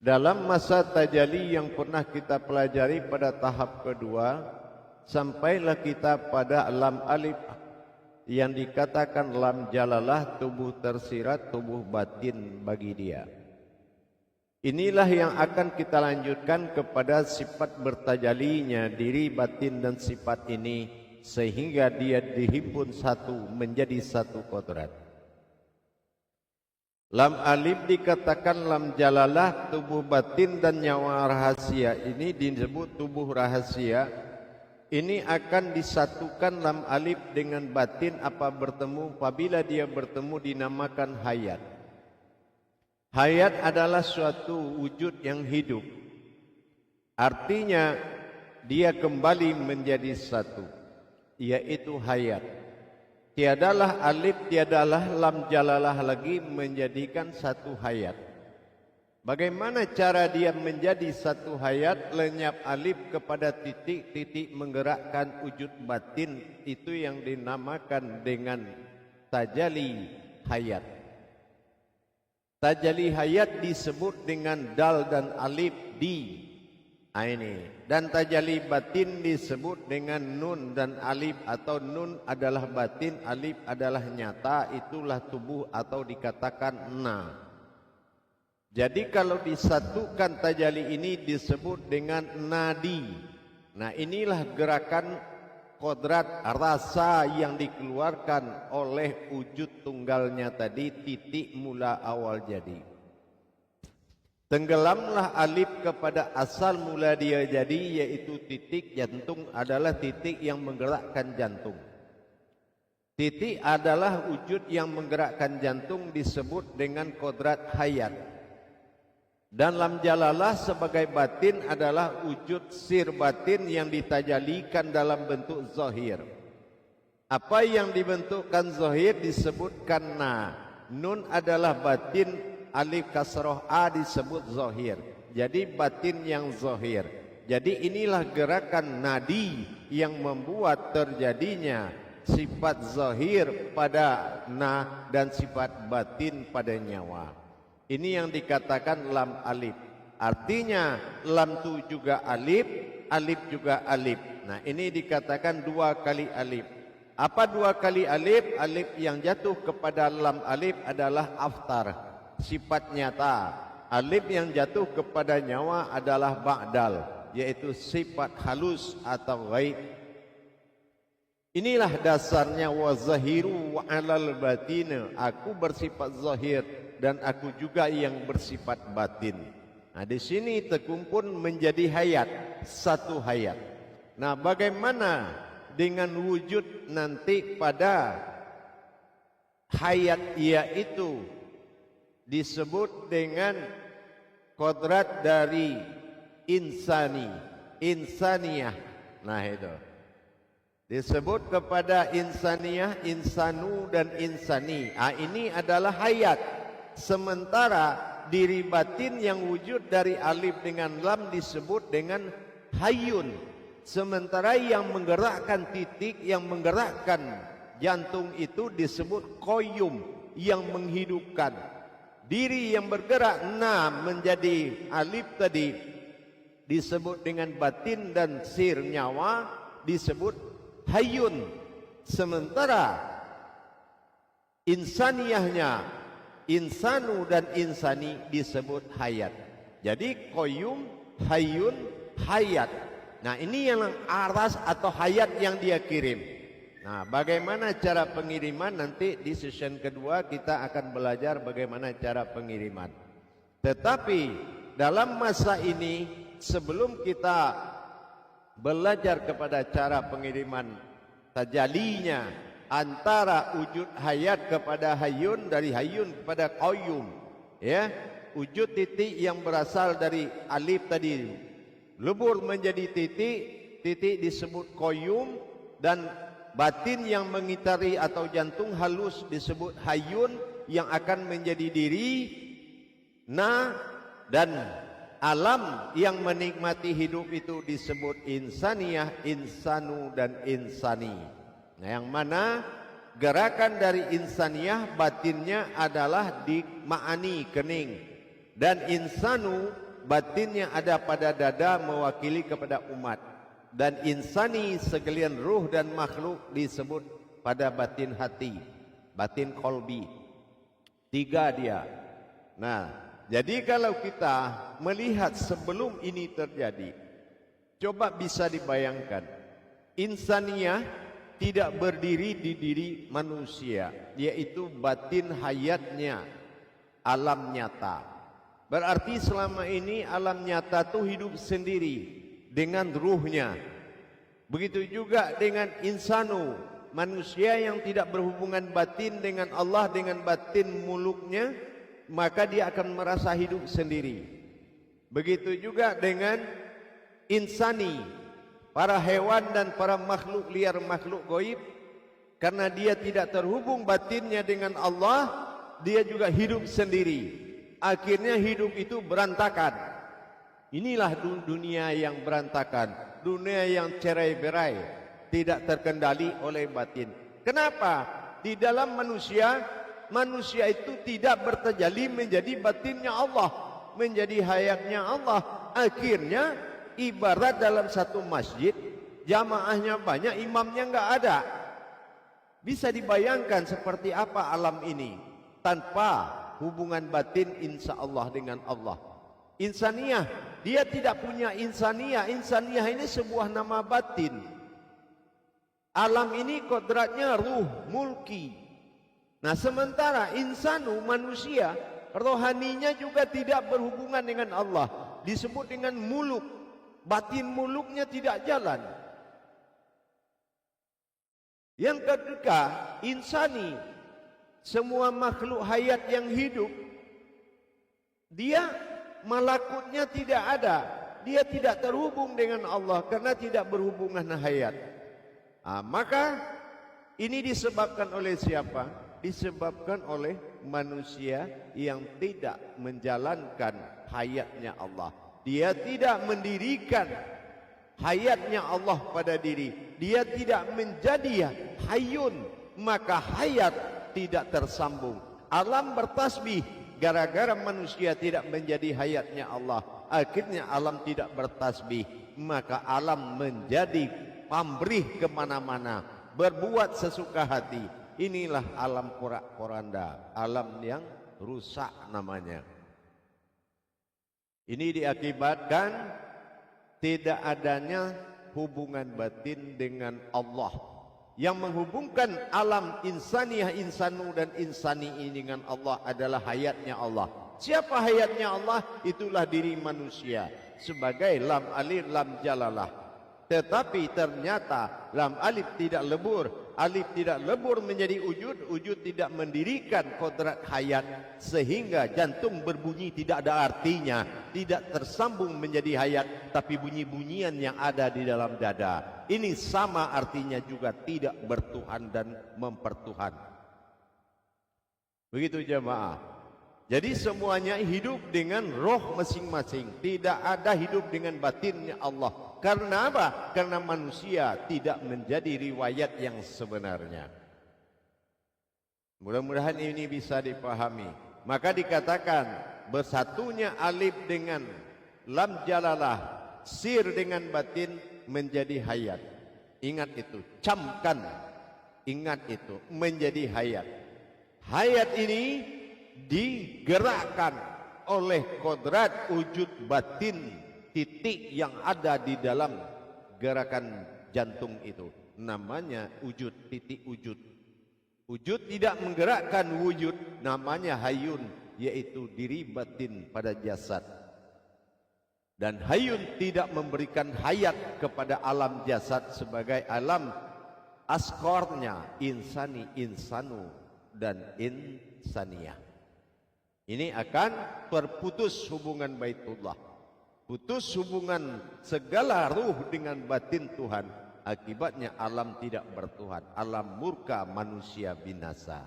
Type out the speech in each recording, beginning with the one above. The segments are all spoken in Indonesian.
Dalam masa tajalli yang pernah kita pelajari pada tahap kedua, sampailah kita pada lam alif yang dikatakan lam jalalah, tubuh tersirat, tubuh batin bagi dia. Inilah yang akan kita lanjutkan kepada sifat bertajalinya diri batin dan sifat ini, sehingga dia dihimpun satu menjadi satu kodrat. Lam alif dikatakan lam jalalah, tubuh batin dan nyawa rahasia. Ini disebut tubuh rahasia. Ini akan disatukan lam alif dengan batin apabila dia bertemu dinamakan hayat. Hayat adalah suatu wujud yang hidup. Artinya dia kembali menjadi satu, yaitu hayat. Tiadalah alif, tiadalah lam jalalah lagi menjadikan satu hayat. Bagaimana cara dia menjadi satu hayat? Lenyap alif kepada titik, titik menggerakkan wujud batin, itu yang dinamakan dengan tajalli hayat. Tajalli hayat disebut dengan dal dan alif di. Ini. Dan tajalli batin disebut dengan nun dan alif, atau nun adalah batin, alif adalah nyata, itulah tubuh atau dikatakan na. Jadi kalau disatukan tajalli ini disebut dengan nadi. Nah, inilah gerakan kodrat rasa yang dikeluarkan oleh wujud tunggalnya tadi, titik mula awal jadi. Tenggelamlah alif kepada asal mula dia jadi, yaitu titik. Jantung adalah titik yang menggerakkan jantung. Titik adalah wujud yang menggerakkan jantung, disebut dengan kodrat hayat. Dan lam jalalah sebagai batin adalah wujud sir batin yang ditajalikan dalam bentuk zahir. Apa yang dibentukkan zahir disebutkan na. Nun adalah batin, alif kasroh a disebut zahir. Jadi batin yang zahir. Jadi inilah gerakan nadi yang membuat terjadinya sifat zahir pada na dan sifat batin pada nyawa. Ini yang dikatakan lam alif. Artinya lam tu juga alif, alif juga alif. Nah, ini dikatakan dua kali alif. Apa dua kali alif? Alif yang jatuh kepada lam alif adalah aftar, sifat nyata. Alif yang jatuh kepada nyawa adalah ba'dal, yaitu sifat halus atau ghaib. Inilah dasarnya wa zahiru wa alal batin. Aku bersifat zahir dan aku juga yang bersifat batin. Nah, di sini terkumpul menjadi hayat, satu hayat. Nah, bagaimana dengan wujud nanti pada hayat, yaitu disebut dengan kodrat dari insani, insaniyah. Nah, itu disebut kepada insaniyah, insanu dan insani. Ini adalah hayat. Sementara diri batin yang wujud dari alif dengan lam disebut dengan hayyun. Sementara yang menggerakkan titik, yang menggerakkan jantung itu disebut qayyum, yang menghidupkan. Diri yang bergerak na menjadi alif tadi disebut dengan batin, dan sir nyawa disebut hayyun. Sementara insaniyahnya, insanu dan insani disebut hayat. Jadi qayyum, hayyun, hayat. Nah, ini yang aras atau hayat yang dia kirim. Nah, bagaimana cara pengiriman? Nanti di session kedua kita akan belajar bagaimana cara pengiriman. Tetapi dalam masa ini, sebelum kita belajar kepada cara pengiriman tajallinya antara wujud hayat kepada hayyun, dari hayyun kepada qayyum, ya, wujud titik yang berasal dari alif tadi lebur menjadi titik, titik disebut qayyum, dan batin yang mengitari atau jantung halus disebut hayyun, yang akan menjadi diri na, dan alam yang menikmati hidup itu disebut insaniyah, insanu dan insani. Nah, yang mana gerakan dari insaniyah batinnya adalah di ma'ani, kening, dan insanu batinnya ada pada dada mewakili kepada umat. Dan insani segalian ruh dan makhluk disebut pada batin hati, batin kolbi. 3 dia. Nah, jadi kalau kita melihat sebelum ini terjadi, coba bisa dibayangkan, insaniyah tidak berdiri di diri manusia, yaitu batin hayatnya, alam nyata. Berarti selama ini alam nyata itu hidup sendiri dengan ruhnya. Begitu juga dengan insanu, manusia yang tidak berhubungan batin dengan Allah, dengan batin muluknya, maka dia akan merasa hidup sendiri. Begitu juga dengan insani, para hewan dan para makhluk liar, makhluk goib, karena dia tidak terhubung batinnya dengan Allah, dia juga hidup sendiri. Akhirnya hidup itu berantakan. Inilah dunia yang berantakan, dunia yang cerai-berai, tidak terkendali oleh batin. Kenapa? Di dalam manusia, manusia itu tidak bertajalli menjadi batinnya Allah, menjadi hayatnya Allah. Akhirnya ibarat dalam satu masjid, jamaahnya banyak, imamnya enggak ada. Bisa dibayangkan seperti apa alam ini tanpa hubungan batin insya Allah dengan Allah. Insaniyah, dia tidak punya insaniyah. Insaniyah ini sebuah nama batin. Alam ini kodratnya ruh, mulki. Nah, sementara insanu, manusia, rohaninya juga tidak berhubungan dengan Allah. Disebut dengan muluk. Batin muluknya tidak jalan. Yang ketiga, insani, semua makhluk hayat yang hidup, dia malakutnya tidak ada. Dia tidak terhubung dengan Allah karena tidak berhubungan hayat. Maka ini disebabkan oleh siapa? Disebabkan oleh manusia yang tidak menjalankan hayatnya Allah. Dia tidak mendirikan hayatnya Allah pada diri. Dia tidak menjadi hayyun, maka hayat tidak tersambung. Alam bertasbih gara-gara manusia tidak menjadi hayatnya Allah. Akhirnya alam tidak bertasbih, maka alam menjadi pamrih kemana-mana, berbuat sesuka hati. Inilah alam porak-poranda, alam yang rusak namanya. Ini diakibatkan tidak adanya hubungan batin dengan Allah. Yang menghubungkan alam insaniyah, insanu dan insani ini dengan Allah adalah hayatnya Allah. Siapa hayatnya Allah? Itulah diri manusia sebagai lam alif lam jalalah. Tetapi ternyata lam alif tidak lebur, alif tidak lebur menjadi wujud, wujud tidak mendirikan kodrat hayat, sehingga jantung berbunyi tidak ada artinya, tidak tersambung menjadi hayat, tapi bunyi-bunyian yang ada di dalam dada. Ini sama artinya juga tidak bertuhan dan mempertuhan. Begitu jemaah. Jadi semuanya hidup dengan roh masing-masing, tidak ada hidup dengan batinnya Allah. Karena apa? Karena manusia tidak menjadi riwayat yang sebenarnya. Mudah-mudahan ini bisa dipahami. Maka dikatakan bersatunya alif dengan lam jalalah, sir dengan batin menjadi hayat. Ingat itu, camkan. Ingat itu, menjadi hayat. Hayat ini digerakkan oleh kodrat wujud batin, titik yang ada di dalam gerakan jantung itu. Namanya wujud, titik wujud. Wujud tidak menggerakkan wujud, namanya hayun, yaitu diri batin pada jasad. Dan hayun tidak memberikan hayat kepada alam jasad sebagai alam askornya, insani, insanu, dan insaniyah. Ini akan terputus hubungan baitullah, putus hubungan segala ruh dengan batin Tuhan. Akibatnya alam tidak bertuhan, alam murka, manusia binasa.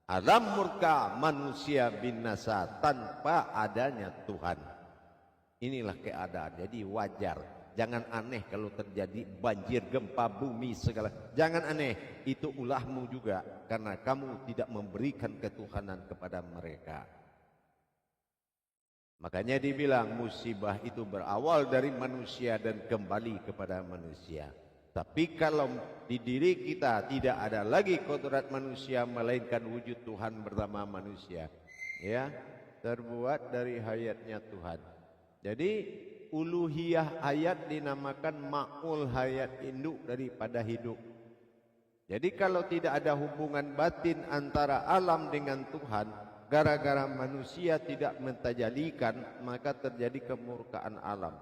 Alam murka, manusia binasa tanpa adanya Tuhan. Inilah keadaan. Jadi wajar, jangan aneh kalau terjadi banjir, gempa bumi segala. Jangan aneh, itu ulahmu juga, karena kamu tidak memberikan ketuhanan kepada mereka. Makanya dibilang musibah itu berawal dari manusia dan kembali kepada manusia. Tapi kalau di diri kita tidak ada lagi kodrat manusia melainkan wujud Tuhan bernama manusia, ya, terbuat dari hayatnya Tuhan. Jadi uluhiyah hayat dinamakan ma'ul hayat, induk daripada hidup. Jadi kalau tidak ada hubungan batin antara alam dengan Tuhan, gara-gara manusia tidak mentajalikan, maka terjadi kemurkaan alam.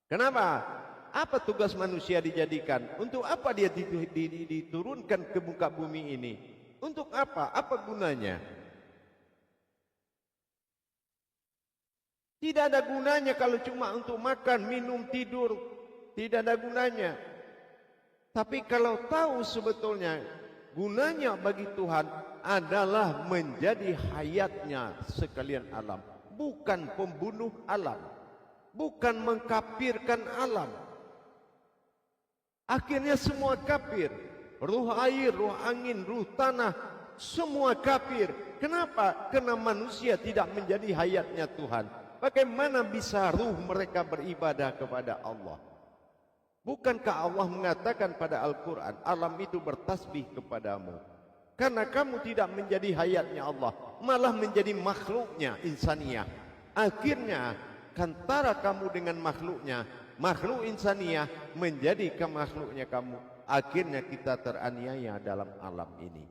Kenapa? Apa tugas manusia dijadikan? Untuk apa dia diturunkan ke muka bumi ini? Untuk apa? Apa gunanya? Tidak ada gunanya kalau cuma untuk makan, minum, tidur. Tidak ada gunanya. Tapi kalau tahu sebetulnya gunanya bagi Tuhan adalah menjadi hayatnya sekalian alam, bukan pembunuh alam, bukan mengkafirkan alam. Akhirnya semua kafir, ruh air, ruh angin, ruh tanah, semua kafir. Kenapa? Karena manusia tidak menjadi hayatnya Tuhan. Bagaimana bisa ruh mereka beribadah kepada Allah? Bukankah Allah mengatakan pada Al-Quran, alam itu bertasbih kepadamu? Karena kamu tidak menjadi hayatnya Allah, malah menjadi makhluknya, insaniyah. Akhirnya, antara kamu dengan makhluknya, makhluk insaniyah menjadi ke makhluknya kamu. Akhirnya kita teraniaya dalam alam ini.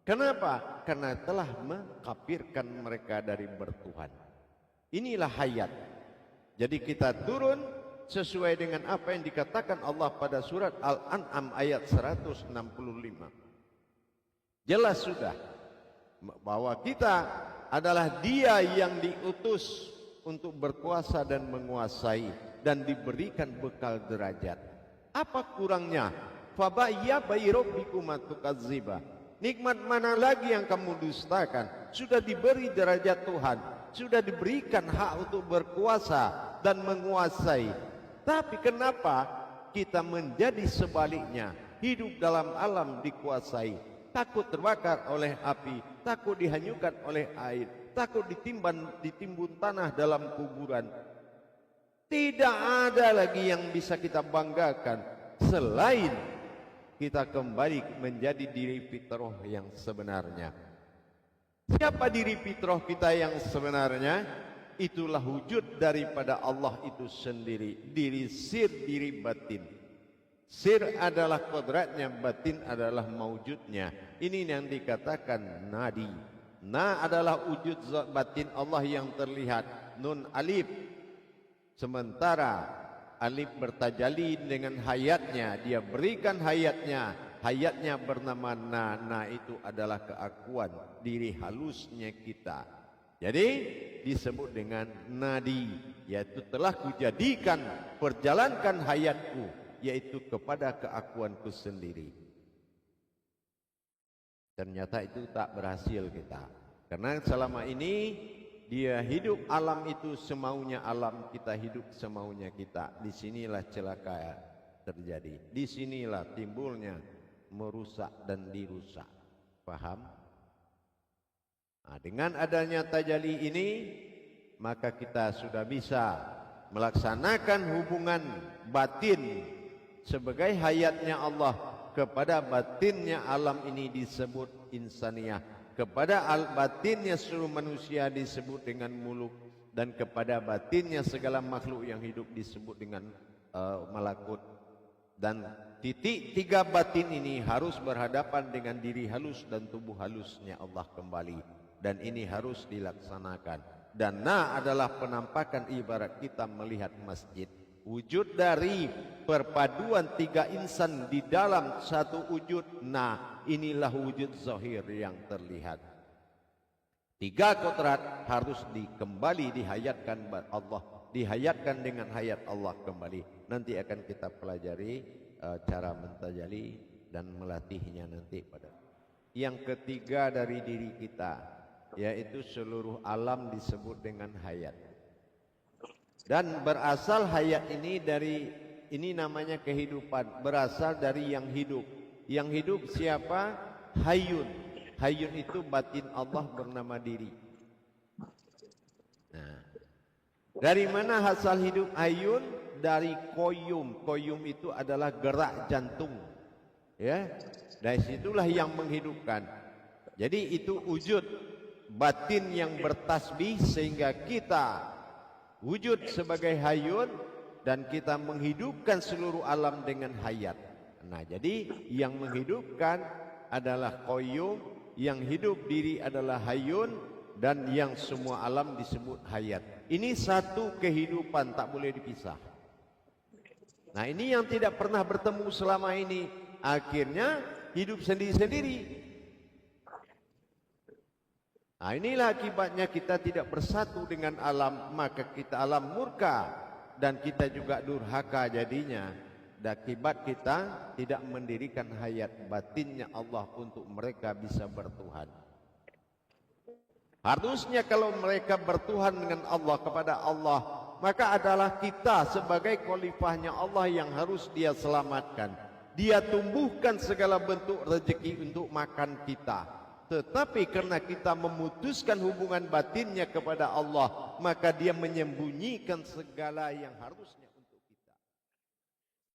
Kenapa? Karena telah mengkafirkan mereka dari bertuhan. Inilah hayat. Jadi kita turun sesuai dengan apa yang dikatakan Allah pada surat Al-An'am ayat 165. Jelas sudah bahwa kita adalah Dia yang diutus untuk berkuasa dan menguasai dan diberikan bekal derajat. Apa kurangnya? Fabayya bayrabbikum tukadziba. Nikmat mana lagi yang kamu dustakan? Sudah diberi derajat Tuhan, sudah diberikan hak untuk berkuasa dan menguasai. Tapi kenapa kita menjadi sebaliknya? Hidup dalam alam dikuasai, takut terbakar oleh api, takut dihanyutkan oleh air, takut ditimbun tanah dalam kuburan. Tidak ada lagi yang bisa kita banggakan selain kita kembali menjadi diri fitrah yang sebenarnya. Siapa diri fitrah kita yang sebenarnya? Itulah wujud daripada Allah itu sendiri. Diri sir, diri batin. Sir adalah kodratnya, batin adalah maujudnya. Ini yang dikatakan nadi. Na adalah wujud zat batin Allah yang terlihat. Nun alif. Sementara alif bertajali dengan hayatnya. Dia berikan hayatnya. Hayatnya bernama na. Na itu adalah keakuan diri halusnya kita. Jadi disebut dengan nadi, yaitu telah kujadikan perjalankan hayatku, yaitu kepada keakuanku sendiri. Ternyata itu tak berhasil kita, karena selama ini dia hidup alam itu semaunya alam, kita hidup semaunya kita. Disinilah celaka terjadi, disinilah timbulnya merusak dan dirusak. Paham? Nah, dengan adanya tajalli ini, maka kita sudah bisa melaksanakan hubungan batin sebagai hayatnya Allah kepada batinnya alam ini disebut insaniyah, kepada batinnya seluruh manusia disebut dengan muluk, dan kepada batinnya segala makhluk yang hidup disebut dengan malakut. Dan titik tiga batin ini harus berhadapan dengan diri halus dan tubuh halusnya Allah kembali. Dan ini harus dilaksanakan. Dan na adalah penampakan ibarat kita melihat masjid. Wujud dari perpaduan tiga insan di dalam satu wujud. Nah, inilah wujud zahir yang terlihat. Tiga kodrat harus dikembali dihayatkan Allah. Dihayatkan dengan hayat Allah kembali. Nanti akan kita pelajari cara mentajali dan melatihnya nanti pada. Yang ketiga dari diri kita, yaitu seluruh alam disebut dengan hayat. Dan berasal hayat ini dari, ini namanya kehidupan, berasal dari yang hidup. Yang hidup siapa? Hayyun. Hayyun itu batin Allah bernama diri. Nah, Dari mana asal hidup hayun? Dari koyum. Koyum itu adalah gerak jantung. Ya, dari situlah yang menghidupkan. Jadi itu wujud batin yang bertasbih sehingga kita wujud sebagai hayun dan kita menghidupkan seluruh alam dengan hayat. Nah, jadi yang menghidupkan adalah koyum, yang hidup diri adalah hayun, dan yang semua alam disebut hayat. Ini satu kehidupan, tak boleh dipisah. Nah, ini yang tidak pernah bertemu selama ini, akhirnya hidup sendiri-sendiri. Nah, inilah akibatnya kita tidak bersatu dengan alam, maka kita alam murka dan kita juga durhaka jadinya. Dan akibat kita tidak mendirikan hayat batinnya Allah untuk mereka bisa bertuhan. Harusnya kalau mereka bertuhan dengan Allah, kepada Allah, maka adalah kita sebagai khalifahnya Allah yang harus dia selamatkan. Dia tumbuhkan segala bentuk rezeki untuk makan kita. Tetapi karena kita memutuskan hubungan batinnya kepada Allah, maka dia menyembunyikan segala yang harusnya.